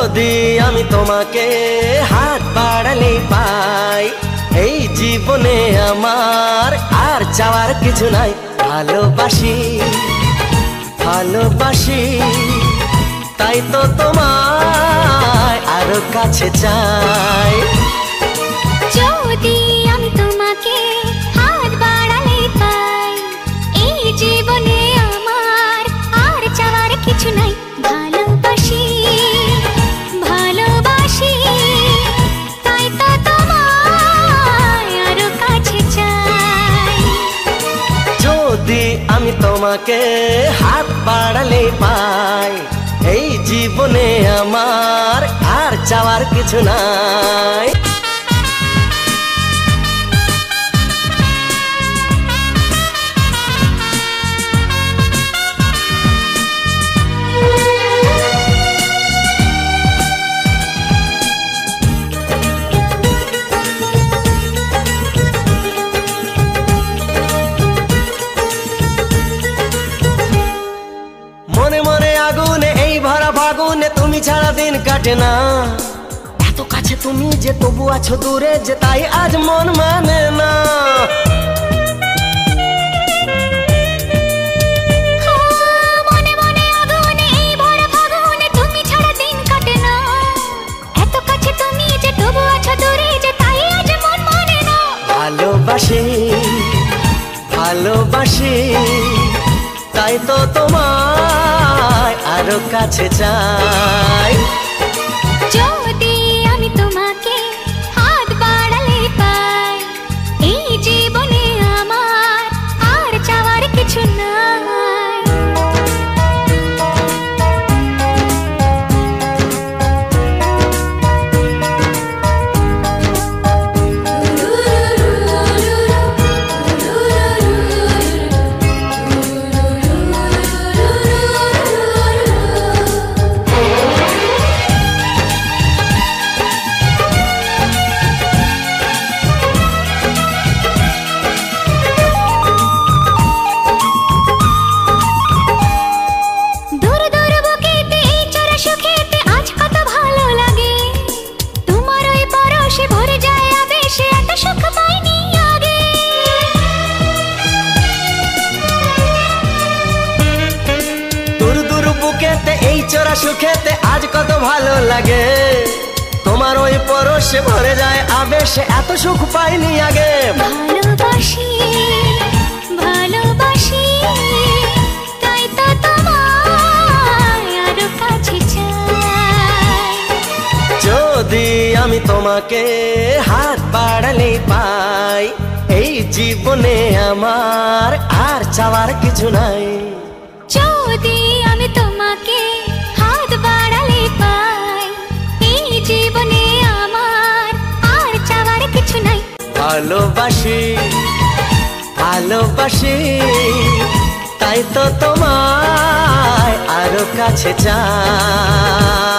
যদি আমি তোমাকে হাত বাড়ালে পাই, এই জীবনে আমার আর চাওয়ার কিছু নাই। ভালোবাসি ভালোবাসি, তাই তো তোমায় আরো কাছে চাই। যদি আমি তোমাকে হাত বাড়ালে পাই, এই জীবনে আমার আর চাওয়ার কিছু নাই। ভালোবাসি ভালোবাসি, তাই তো তোমায় আরো কাছে চাই। যদি আমি তোমাকে হাত বাড়ালে পাই, এই জীবনে আমার আর চাওয়ার কিছু নাই। মনে মনে আগুনে এই ভরা ফাগুনে তুমি ছাড়া দিন কাটে না। এত কাছে তুমি যে তবু আছো দূরে, যে তাই আজ মন মানে না। মনে মনে আগুনে এই ভরা ফাগুনে তুমি ছাড়া দিন কাটে না। এত কাছে তুমি যে তবু আছো দূরে, যে তাই আজ মন মানে না। ভালোবাসি ভালোবাসি, তাই তো তোমায় আরো কাছে চাই। যদি আমি তোমাকে হাত বাড়ালে পাই, এই জীবনে আমার আর চাওয়ার কিছু নাই। সুখেতে আজ কত ভালো লাগে, তোমার ওই পরশে ভরে যায় আবেশে, এত সুখ পাইনি আগে। ভালোবাসি ভালোবাসি, তাই তো তোমায় আরো কাছে চাই। যদি আমি তোমাকে হাত বাড়ালে পাই, এই জীবনে আমার আর চাওয়ার কিছু নাই। যদি আমি তোমাকে হাত বাড়ালে পাই, এই জীবনে আমার আর চাওয়ার কিছু নাই। ভালোবাসি ভালোবাসি, তাই তো তোমায় আরো কাছে চাই।